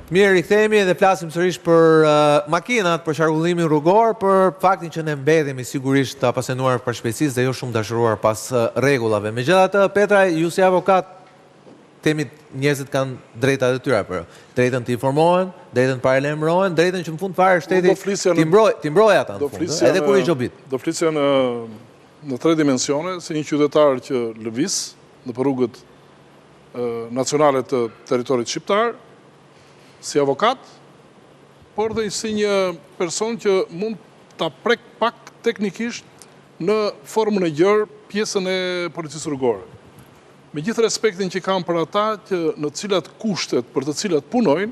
Mirë, rikthehemi dhe flasim sërish për makinat, për qarkullimin rrugor, për faktin që ne mbedhemi sigurisht të apasionuar për shpejtësisë dhe jo shumë dashuruar pas rregullave. Megjithatë, Petra, ju si avokat, temi njerëzit kanë drejtat e tyre për drejtën të informohen, drejtën paralajmërohen, drejtën që në fund fare shteti ti mbrojë ata në fund, edhe kur i gjobit. Do flisja në tre dimensione, si një qytetar që lëviz në rrugët nacionale të territorit shqiptar, si avokat, por dhe si një person që mund të prek pak teknikisht në formën e gjerë pjesën e policisë rrugore. Me gjithë respektin që kam për ata që në cilat kushtet për të cilat punojnë,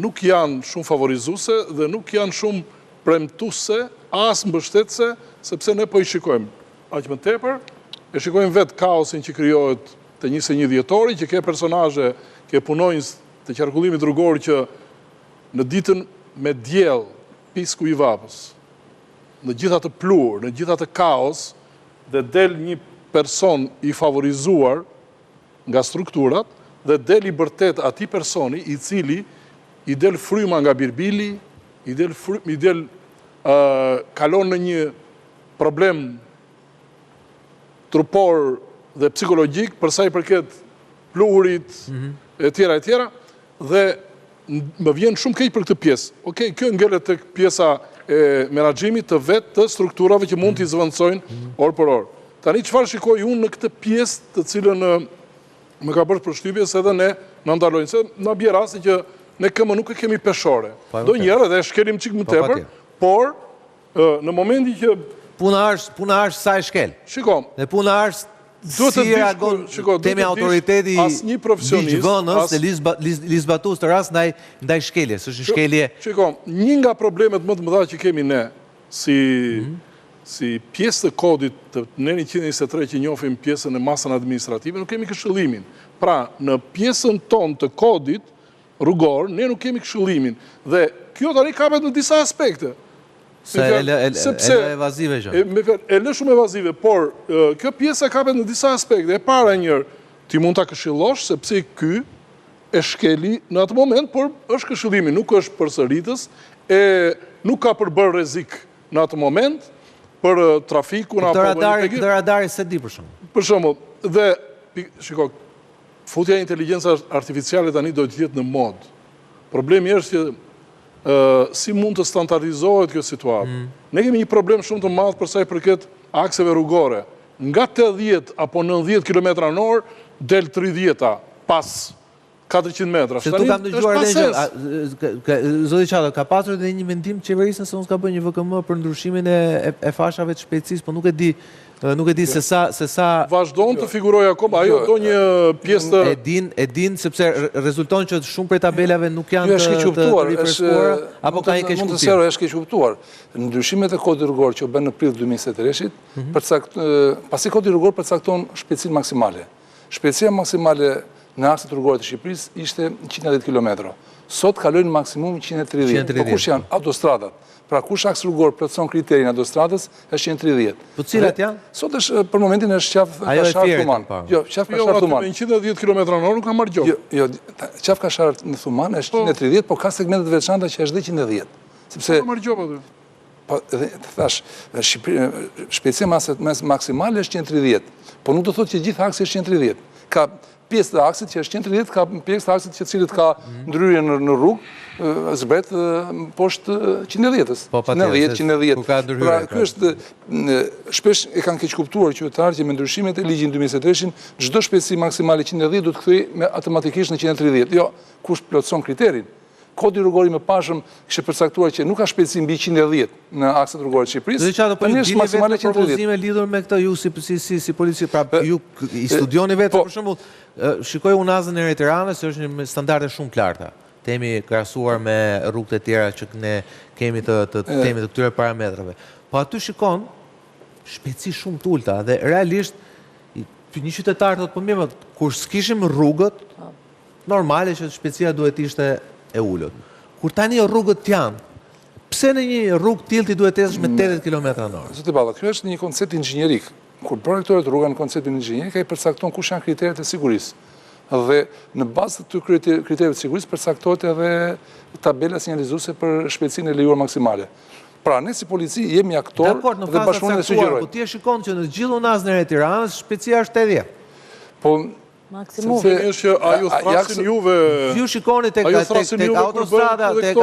nuk janë shumë favorizuese dhe nuk janë shumë premtuese, as mbështetëse, sepse ne po i shikojmë. Aq më tepër, e shikojmë vetë kaosin që krijohet të 21 dhjetori, që ke personazhe, ke punonjës të qarkullimit rrugor që në ditën me diell, pisku i vapës, në gjitha të plur, në gjitha të kaos, dhe del një person i favorizuar nga strukturat, dhe del i bërtet ati personi i cili i del fryma nga birbili, kalon në një problem trupor dhe psikologjik përsa i përket pluhurit, e tjera, dhe më vjen shumë keq për këtë pjesë. Okej, kjo ngelet tek pjesa e menaxhimit të vetë të strukturave që mund t'i zëvendësojnë orë për orë. Tani çfarë shikoj unë në këtë pjesë të cilën më ka bërë përshtypje se edhe ne na ndalojnë, se na bie rasti që ne këmë nuk e kemi peshore. Ndonjëherë edhe shkelim çik më tepër, por në momentin që puna është sa e shkel. Shiko. Dhe puna është si reagon temi autoriteti ligjvënës dhe ligjzbatues të rast ndaj shkeljes, është një shkelje. Shiko, një nga problemet më të mëdha që kemi ne si pjesë të kodit të ne 123 që njohim pjesën e masën administrative, nuk kemi këshillimin. Pra, në pjesën tonë të kodit rrugor, ne nuk kemi këshillimin. Dhe kjo tani kapet në disa aspekte. Se e lë evazive gjë. E lë shumë evazive, por kjo pjesa kapet në disa aspekte. E para njërë, ti mund ta këshillosh, sepse ky e shkeli në atë moment, por është këshillimi, nuk është përsëritës, e nuk ka përbërë rrezik në atë moment, për trafikun apo këtë radari se di për shumë. Për shumë, dhe, shiko, futja e inteligjencës artificiale tani do të jetë në mod. Problemi është që si mund të standardizohet kjo situatë. Ne kemi një problem shumë të madh përsa i përket akseve rrugore. Nga 80 apo 90 km/h del 30 pas 400 metra. Se tu kam dëgjuar edhe gjë. Zoti Qato, ka pasur edhe një vendim qeverisë se unë s'ka bëjë një VKM për ndryshimin e fashave të shpejtësisë, po nuk e di se sa vazhdon të figurojë akoma, ajo do një pjesë të e din sepse rezulton që shumë prej tabelave nuk janë të rifreskuara apo ka një keq kuptim. Mund të sero është keq kuptuar. Ndryshimet e kodit rrugor që u bën në prill 2023-shit, pasi kodi rrugor përcakton shpejtësinë maksimale. Shpejtësia maksimale në akset rrugore të Shqipërisë ishte 110 km. Sot kalojnë maksimum 130. Po kush janë autostradat? Pra kush aks rrugor plotson kriterin autostradës është 130. Po cilat janë? Sot është për momentin është qaf Kashar Thuman. Jo, qaf Kashar Thuman. 110 km/h nuk ka marrë gjë. Jo, qaf Kashar në Thuman është 130, por ka segmente të veçanta që është dhe 110. Sepse ka marrë gjë aty. Po thash, shpejtësia maksimale është 130, po nuk do thotë që gjithë aksi është 130. Ka pjesë të aksit që është 130, ka pjesë të aksit që cilët ka ndryrje në rrugë, zbret poshtë 110-ës. 110. Pra, kjo është, shpesh e kanë keq kuptuar qytetarët që me ndryshimet e ligjit 2023-shin, çdo shpejtësi maksimale 110 do të kthehej automatikisht në 130. Jo, kush plotson kriterin. Kodi rrugor i mëparshëm kishte përcaktuar që nuk ka shpejtësi mbi 110 në akset rrugor të Shqipërisë. Tani është maksimale 130. Propozime lidhur me këtë ju si polici, pra ju i studioni vetë për shembull, shikoj unazën e Tiranës, është një standarde shumë të larta. Temi krahasuar me rrugët e tjera që ne kemi të temi të këtyre parametrave. Po aty shikon shpejtësi shumë të ulta dhe realisht një qytetar thotë po mirë, kur s'kishim rrugët normale që shpejtësia duhet ishte e ullët. Kur tani rrugët janë, pse në një rrugë tillë ti duhet të ecësh me 80 km/h? Zoti Balla, kjo është një koncept inxhinierik. Kur projektohet rruga në konceptin inxhinierik, ai përcakton kush janë kriteret e sigurisë. dhe në bazë të kriterëve të sigurisë përcaktohet edhe tabela sinjalizuese për shpejtësinë e lejuar maksimale. Pra, ne si polici jemi aktor dhe bashkëpunojmë dhe sugjerojmë. Po ti e shikon që në gjithë unazën e Tiranës shpejtësia është 80. Po maksimum. Është që ajo thrasin juve. Ju shikoni tek autostrada, tek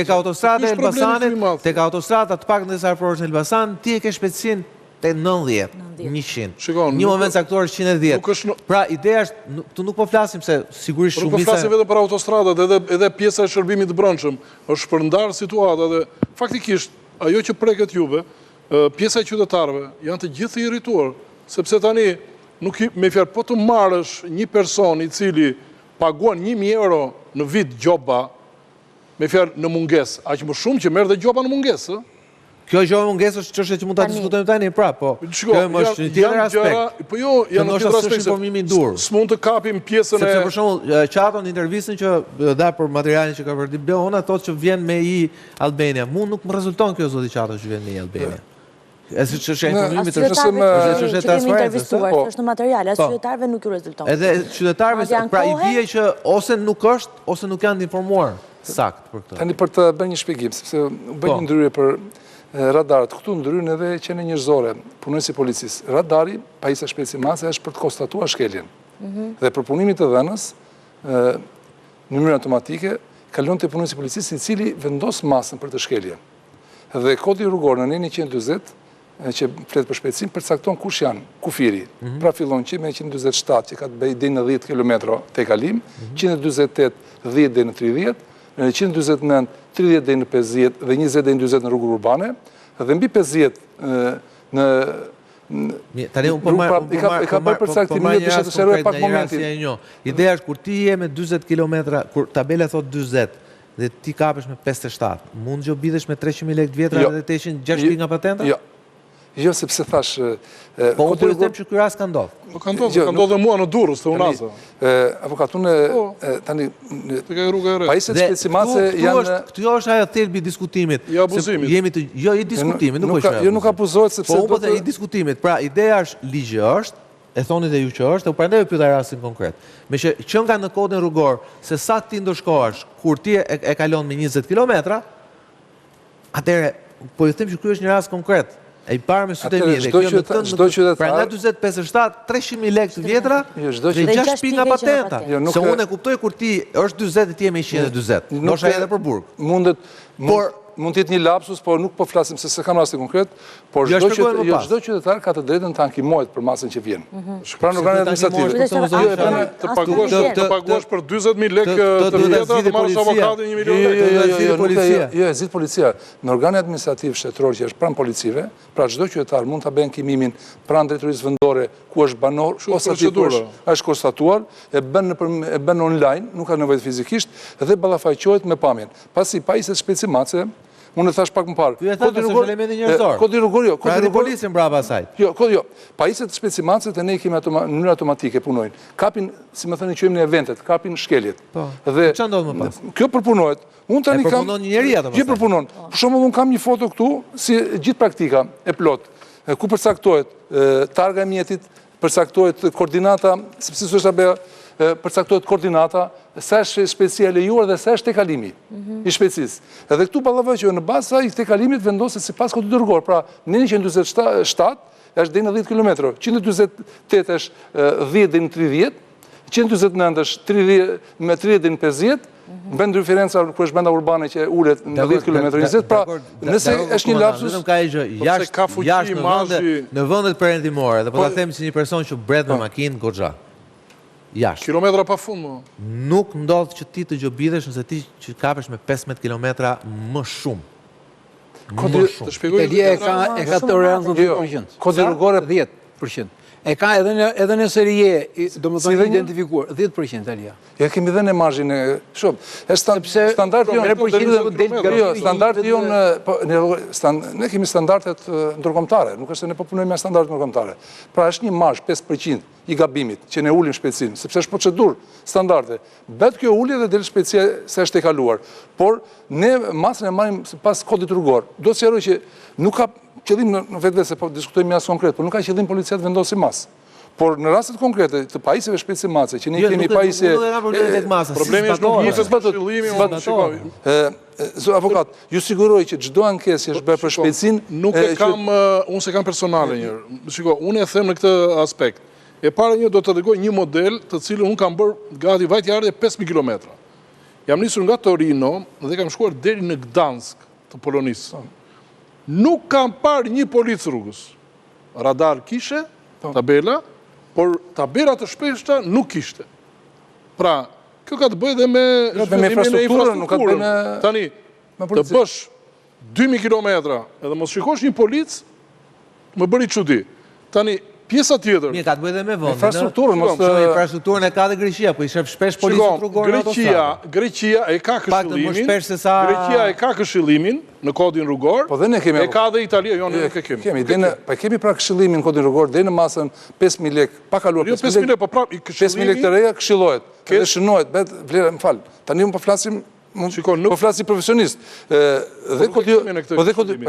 autostrada e Elbasanit, tek autostrada të paktën e Sarforosh në Elbasan, ti e ke shpejtësinë te 90, 100. Një moment caktuar është 110. Pra, ideja është, tu nuk po flasim se sigurisht shumica... Nuk po flasim vetëm për autostradat, edhe pjesa e shërbimit të brendshëm, është përndar situata dhe faktikisht, ajo që preket juve, pjesa e qytetarëve, janë të gjithë irrituar, sepse tani, nuk me fjalë, po të marrësh një person i cili paguan 1.000 euro në vit gjoba, me fjalë në mungesë, aq më shumë që merr dhe gjoba në mungesë, Kjo gjë mungesë është çështje që mund ta diskutojmë tani, pra, po. Kjo është një tjetër aspekt. Po jo, janë në tjetër aspekt. Informimi i dur. S'mund të kapim pjesën e... Sepse për shembull, Qato në intervistën që dha për materialin që ka vërtet Beona, thotë që vjen me i Albania. Mu nuk më rezulton kjo zoti Qato që vjen me i Albania. E si që është informimi të është në materiale, as qytetarëve nuk ju rezulton. Edhe qytetarëve, pra i bie që ose nuk është, ose nuk janë të informuar sakt për këtë. Tani për të bërë një shpjegim, sepse bëj një ndryrje për radarët, këtu ndryrën edhe qene njerëzore, punojnë si policisë. Radari, pajisja shpejtësi mase, është për të konstatuar shkeljen. Dhe për punimin të dhënës, në mënyrë automatike, kalon të punojnë si policisë, i cili vendos masën për të shkelje. Dhe kodi rrugor në 120, që fletë për shpejtësim, përcakton kush janë kufiri. Pra fillon që me 127, që ka të bëj dhe në 10 km të kalim, 128, 10 dhe në 30, 129, 30 dhe në 50 dhe 20 dhe në 20 në rrugë urbane, dhe mbi 50 në... Tani unë ka bërë përcaktimin dhe të shëroj pak momentin. Ideja është kur ti je me 20 km, kur tabela thot 20, dhe ti kapesh me 57, mund që bidesh me 300.000 lekë vjetra dhe të ishin 6 pinga patenta? Jo, sepse thash... Po, unë për them që kjo ras ka ndodhë. Po, ka ndodhë dhe mua në Durrës, të unazë. Avokatune, tani... Të ka rrugë e re. Pajisjet shpejtësimase janë... Kjo është ajo thelbi i diskutimit. I abuzimit. Jo, i diskutimit, nuk është ajo. Jo, nuk abuzohet sepse... Po, unë për i diskutimit. Pra, ideja është ligje është, e thoni dhe ju që është, e prandaj pyeta rastin konkret. Me që nga në kodin rrugor, se sa ti ndoshkohesh, kur ti e kalon me 20 km, atëre, po ju them që ky është një rast konkret. E i parë me sytë e mjede, pra nga 20-57, 300.000 lekë të vjetra, dhe 6 pinga patenta. Se unë e kuptoj kur ti është 20 e ti e me 120, nosha edhe për burg. Mund të jetë një lapsus, por nuk po flasim se se kam rasti konkret, por çdo qytetar ka të drejtën të ankimohet për masën që vjen. Pra në organet administrative. Të paguash për 40.000 lekë të vjetra, të marrësh avokatin 1 milion lekë. Jo, e zgjidh policia. Në organet administrativ shtetëror që është pranë policive, pra çdo qytetar mund ta bëjë ankimimin pranë drejtorisë vendore ku është banor ose aty ku është konstatuar, e bën online, nuk ka nevojë fizikisht dhe ballafaqohet me pamjen. Pasi pajisjet shpejtësimase, unë e thash pak më parë. Ju e thash se është elementi njerëzor. Kodi rrugor jo. Pra edhe policin brapa asaj. Jo, pajisjet shpejtësimase të ne kemi në mënyrë automatike punojnë. Kapin, si më thënë që në eventet, kapin shkeljet. Dhe çfarë ndodh më pas? Kjo përpunohet. Unë tani kam përpunon një njeri atë. Gjë përpunon. Për shembull unë kam një foto këtu, si gjithë praktika e plot, ku përcaktohet targa e mjetit, përcaktohet koordinata, sepse s'është abe përcaktohet koordinata, sa është shpejtësia e lejuar dhe sa është tekalimi i shpejtësisë. Edhe këtu ballafaqohet në bazë sa i tekalimit vendoset sipas kodit rrugor. Pra, në 147 është deri në 10 km, 148 është 10 deri në 30, 129 është 30 deri në 50, bën diferenca kur është brenda urbane që ulet në 10 km 20, pra nëse është një lapsus, vetëm ka një gjë, jashtë në vendet perëndimore, dhe po ta them si një person që bret me makinë goxha. Jashtë. Kilometra pa fund, më. Nuk ndodh që ti të gjobidhesh nëse ti që kapesh me 15 km më shumë. Më shumë. Italia e ka tolerancën 10%. Kodi rrugore 10%. E ka edhe në serie, do më thonë identifikuar, 10% Italia. Ja kemi dhe në margjin e shumë. Standarti jonë, ne kemi standartet ndërkombëtare, nuk është se ne po punojmë me standartet ndërkombëtare. Pra është një margjë 5% i gabimit që ne ulim shpejtësinë, sepse është procedurë standarde. Bet kjo ulje dhe del shpejtësia se është e kaluar. Por ne masën e marrim pas kodit rrugor. Do të sqaroj që nuk ka qëllim në vetë se po diskutojmë jasë konkret, por nuk ka qëllim policia të vendosi masë. Por në rastet konkrete të pajisjeve shpejtësi mace, që ne kemi pajisje... Problemi është nuk njëse shëllimi, avokat, ju siguroj që çdo ankesë që është bërë për shpejtësinë... Nuk e kam, unë se kam personale njërë. Shiko, unë e them në këtë aspekt. E para një do të tregoj një model të cilën unë kam bërë gati vajtjarë 5.000 kilometra. Jam nisur nga Torino dhe kam shkuar deri në Gdansk të Polonisë. Nuk kam parë një policë rrugës. Radar kishe, tabela, por tabela të shpeshta nuk kishte. Pra, kjo ka të bëjë dhe me infrastrukturën. Tani, të bësh 2.000 kilometra edhe mos shikosh një policë, më bëri çudi. Tani, pjesa tjetër. Një ka të bëjë dhe me vëndë. Infrastrukturën, infrastrukturën e ka dhe Greqia, po i shef shpesh policët rrugore në autostradë. Greqia e ka këshillimin në kodin rrugor, e ka dhe Italia, jo në nuk e kemi. Kemi pra këshillimin në kodin rrugor, dhe në masën 5.000 lek, pa kaluar 5.000 lek, 5.000 lek të reja këshillohet, dhe shënohet, vlerë, më falë, tani më po flasim profesionist. Dhe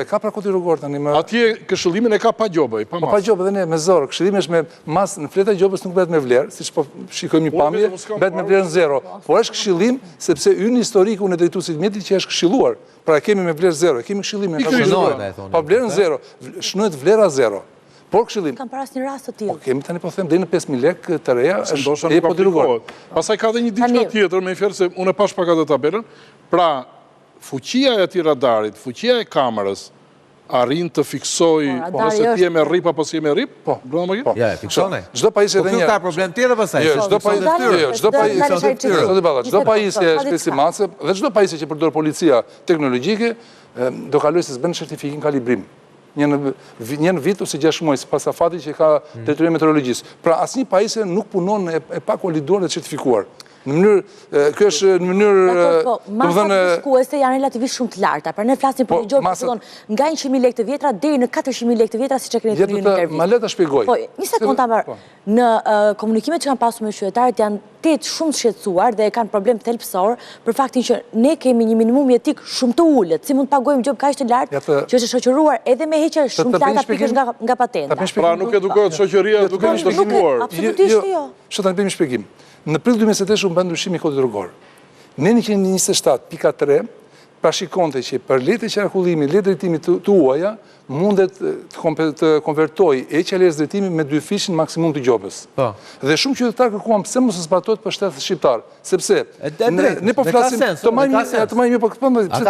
ka pra kodin rrugor tani më... Atje këshillimin e ka pa gjobë, pa masë. Pa gjobë dhe ne, me zorë, këshillimi është me masë, në fleta gjobës nuk bet me vlerë, si që po shikojmë një pamje, bet me vlerë në zero. Por është këshillim, sepse ynë historiku në drejtuesit mjetit që është këshilluar. Pra kemi me vlerë zero, kemi këshillimin. Pa vlerë në zero, shënohet vlera zero. Por këshillim... Kam paras një rast të tillë. Kemi tani po them dhe në 5.000 lek të reja, është e po dirugor. Pasaj ka dhe një diçka tjetër, me i fjerë se unë e pash pak atë tabelën, pra fuqia e ati radarit, fuqia e kamerës, arrin të fiksoj, nëse ti e me rip apo si e me rip? Po. Ja, e fiksone. Çdo pajisje edhe një... Po kjo ka problem tjetër pasaj. Çdo pajisje shpejtësi mace, dhe çdo pajisje që përdor policia teknologjike, do kaloj se s'bën certifikim kalibrim. Një në vit ose 6 muaj, pas afatit që ka drejtoria meteorologjisë. Pra, asnjë pajisje nuk punon e pa kualiduar dhe certifikuar. Në mënyrë, kjo është në mënyrë... Masat fiskuese janë relativisht shumë të larta, pra ne flasim për një gjë që fillon nga 100.000 lekë të vjetra deri në 400.000 lekë të vjetra, siç e keni thënë në intervistë. Ma le ta shpjegoj. Po, një sekondë amar. Në komunikimet që kanë pasur me qytetarët janë shumë shqetësuar dhe kanë problem thelbësor për faktin që ne kemi një minimum jetik shumë të ulët, si mund të pagojmë gjë kaq të lartë që është shoqëruar edhe me heqje shumë të larta pikësh nga patenta. Pra nuk edukohet shoqëria duke qenë të shkuar. Absolutisht jo. Tani bëjmë shpjegim. Në prill 2023 u bën ndryshimi i kodit rrugor. Në 127.3 parashikonte që për letë e qarkullimit, letë drejtimit të huaja, mundet të konvertoj e qaljes drejtimi me 2 fishin maksimum të gjobës. Dhe shumë qytetarë kërkuan pse mos zbatohet për shtetet shqiptar, sepse ne po flasim të marrim një po këtë pëndë, pse të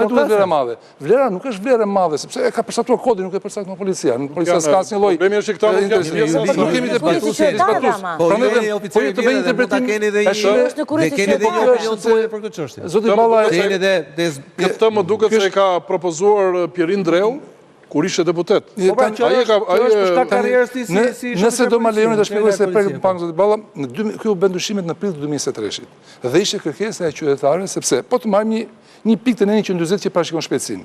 duhet vlera madhe. Vlera nuk është vlera madhe, sepse e ka përshtatruar kodi, nuk e përshtatruar policia. Policia s'ka asnjë lloj. Problemi është që këta nuk kemi të përshtatruar. Këtë më duket se ka propozuar Pierin Dreu, kur ishe deputet. Nëse do ma lejoni të shpjegoj se prekët pak zoti Balla, kjo u bën ndryshimet në prill të 2023. Dhe ishte kërkesa e qytetarëve sepse po të marrim një pikë të Neni 140 që parashikon shpejtësinë.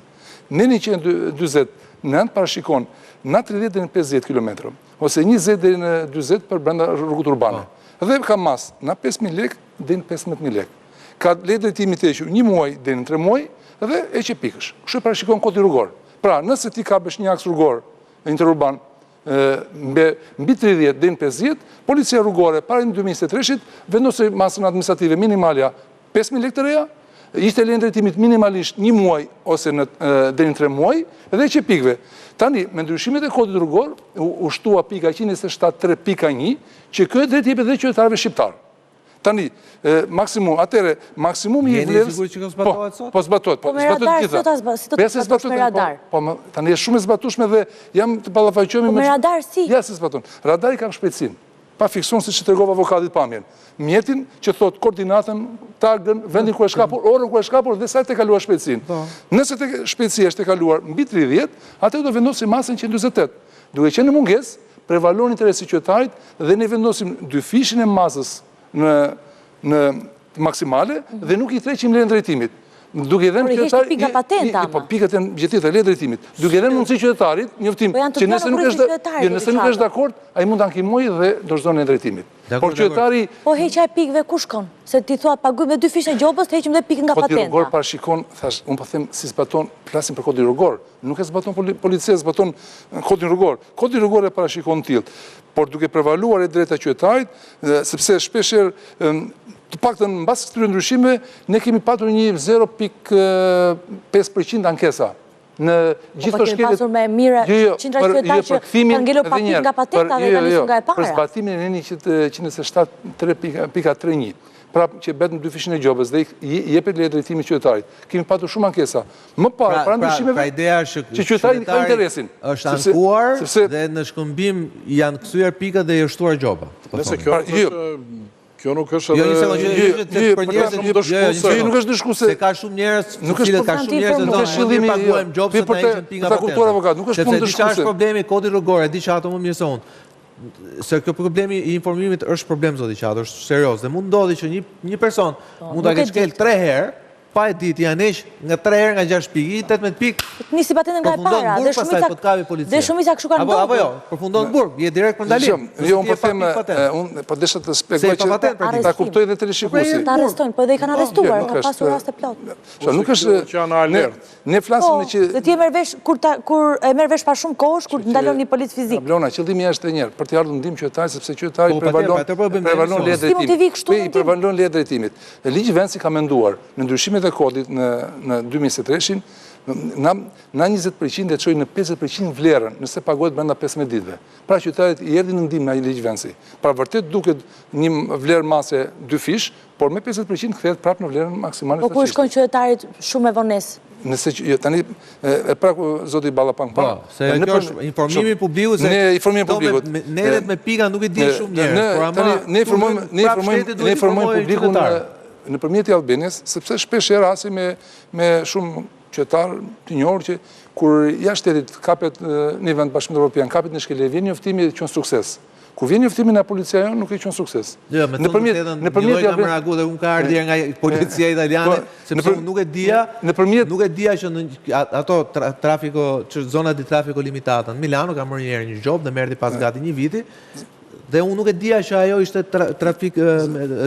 Neni 140 nën parashikon nga 30 deri në 50 km ose 20 deri në 40 për brenda rrugët urbane. Dhe ka mas nga 5.000 lek deri në 15.000 lek. Ka letë drejtimi të hequr 1 muaj deri në 3 muaj dhe e që pikësh. Kështu parashikon kodi rrugor. Pra, nëse ti ka bësh një aks rrugor interurban mbi 30 deri në 50, policia rrugore para në 2023-shit vendosoi masën administrative minimalja 5.000 lekë të reja, ishte lenë drejtimit minimalisht 1 muaj ose deri në 3 muaj dhe që pikëve. Tani, me ndryshimet e kodit rrugor, u shtua pika 127.3.1 që kjo drejt jepet dhe qytetarëve shqiptar. Tani, maksimumi i vlerës... Jeni sigur që kjo zbatohet sot? Po zbatohet, po me radar, si të zbatosh me radar? Tani, është shumë e zbatushme dhe jam të ballafaqohemi... Po me radar, si? Ja, se zbaton. Radari ka shpejtësinë. Pa fikson si që tregova avokatit pamjen. Mjetin që thot koordinatën, targën, vendin ku e shkapur, orën ku e shkapur dhe sa të kaluar shpejtësinë. Nëse të shpejtësia është të kaluar mbi 30, atë do vendosim masën 128. Duke qenë në mungesë, prevalon interesi qytetarit dhe ne vendosim 2 fishin e masës në maksimale dhe nuk i 300 lejnë drejtimit. Duke edhe në qytetarit... Por i heshtë pika patenta, ama. Pikat e në gjetit e lejnë drejtimit. Duke edhe në mundësi qytetarit, njëftim, që nëse nuk është dakord, a i mund të ankimoj dhe dorëzon lejnë drejtimit. Por qytetari... Po heqja e pikëve ku shkon? Se ti thua paguaj me 2 fisha gjobës, të heqim dhe pikën nga patenta. Kodi rrugor parashikon, thash, unë po them si zbaton, flasim për kodi rrugor, nuk e zbaton policia, zbaton kodin rrugor. Kodi rrugor e parashikon tillë. Por duke prevaluar e drejta qytetarit, sepse shpeshherë të paktën mbas këtyre ndryshimeve ne kemi patur një 0.5% ankesa. Në gjithë të shkelet... pasur me mire qindra qytetar që kanë ngelur pakik nga patenta dhe kanë nisur nga e para. Për zbatimin e neni 107.3.1. Pra që betën 2 fishin e gjobës dhe jepet le drejtimi qytetarit. Kemi patur shumë ankesa. Më parë, para ndryshimeve, që qytetarit ka interesin. Është ankuar dhe në shkëmbim janë kthyer pikat dhe janë shtuar gjoba. Nëse kjo nuk është nuk është dishkuese. Se ka shumë njerëz, cilët ka shumë njerëz nuk është qëllimi paguajmë gjobë se na heqin pika patente. Nuk është punë dishkuese. Është problemi kodi rrugor, e di që ato më mirë se unë. Se kjo problemi i informimit është problem, zoti Qato, është serioz. Dhe mund ndodhi që një person mund ta ketë shkel 3 herë, pa e ditë janë heq nga 3 herë nga 6 pikë, 18 pikë. Nisi patentën nga e para dhe shumica kështu kanë ndodhur. Apo jo, përfundon burg, je direkt për ndalim. Jo, unë po them, unë po desha të shpjegoj që ta kuptoj dhe teleshikuesi. Ta arrestojnë, po edhe i kanë arrestuar, ka pasur raste plot. Nuk është që janë alert. Ne flasim me që dhe ti e merr vesh kur e merr vesh pa shumë kohësh kur ndalon një polic fizik. Blona, qëllimi është edhe një herë për të ardhur ndihmë qytetarit sepse qytetari prevalon leje drejtimit. Ligji Venci ka menduar në ndryshimet e kodit në 2023-shin, na 20% e çojnë në 50% vlerën nëse pagohet brenda 15 ditëve. Pra qytetarit i erdhi në ndihmë nga ligji Venci. Pra vërtet duket një vlerë mase 2 fish, por me 50% kthehet prapë në vlerën maksimale të Po kur shkon qytetarit shumë e vonesë? Nëse tani e praku zoti Ballapan pa. Se kjo është informimi publiku se ne informimi publikut. Neret me pika nuk e di shumë njerëz, por ama ne informojmë publikun nëpërmjet i Albanës, sepse shpesh e rasti me shumë qytetar të njohur që kur jashtë shtetit kapet në vend Bashkimit Evropian, kapet në shkelje, vjen njoftimi dhe qen sukses. Kur vjen njoftimi nga policia jonë nuk e qen sukses. Jo, nëpërmjet kam reaguar dhe unë ka ardhur nga policia italiane, sepse unë nuk e dija që ato trafiko, zonat di trafiko limitata në Milano ka marrë një herë një job dhe merrti pas gati një viti. Dhe unë nuk e dija që ajo ishte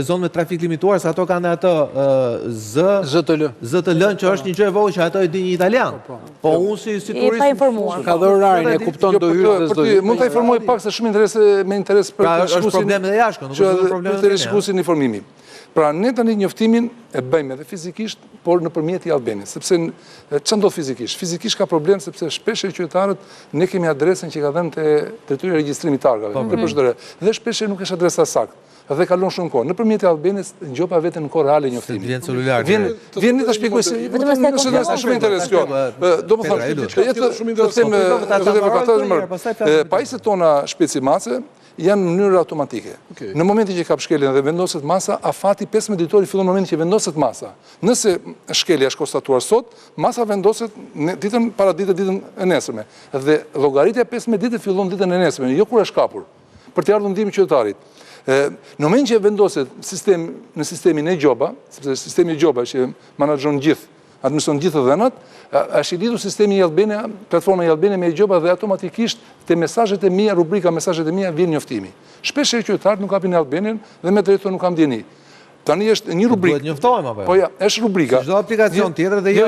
zonë me trafik limituar, se ato kanë ato ZTL, që është një gjë e vogël që ato e di një italian. Po unë si turist... pa informuar. Ka dhe orarin, e kupton do hyrë dhe s'do hyrë. Mund të informoj pak se shumë me interes për të shkusin... Pra është problem dhe jashko, nuk është problem dhe të shkusin informimi. Pra ne tani njoftimin e bëjmë edhe fizikisht, por nëpërmjet i Albanës, sepse ç'ndodh ndodh fizikisht? Fizikisht ka problem sepse shpesh qytetarët ne kemi adresën që ka dhënë te detyra e regjistrimit targave, për përshtore, dhe shpesh nuk është adresa saktë. Dhe kalon shumë kohë. Nëpërmjet i Albanës ngjopa veten në kohë reale njoftimi. Vjen celular. Vjen ta shpjegoj se vetëm është shumë interes kjo. Domethënë, jetë shumë interesante. Pajisjet tona shpejtësimase janë në mënyrë automatike. Në momentin që kap shkeljen dhe vendoset masa, afati 15 ditori fillon në momentin që vendoset masa. Nëse shkelja është konstatuar sot, masa vendoset ditën para ditën e nesërme. Dhe llogaritja 15 ditë fillon ditën e nesërme, jo kur është kapur, për të ardhur ndihmë qytetarit. Në moment që vendoset në sistemin e gjoba, sepse sistemi i gjoba që menaxhon gjithë, administron gjithë dhënat, është i lidhur sistemi i Albania, platforma i Albania me gjoba dhe automatikisht te mesazhet e mia, rubrika mesazhet e mia vjen njoftimi. Shpesh qytetarët nuk kapin në Albanian dhe me drejtë nuk kam dieni. Tani është një rubrikë. Duhet njoftohem apo jo? Po ja, është rubrika. Çdo aplikacion tjetër dhe jo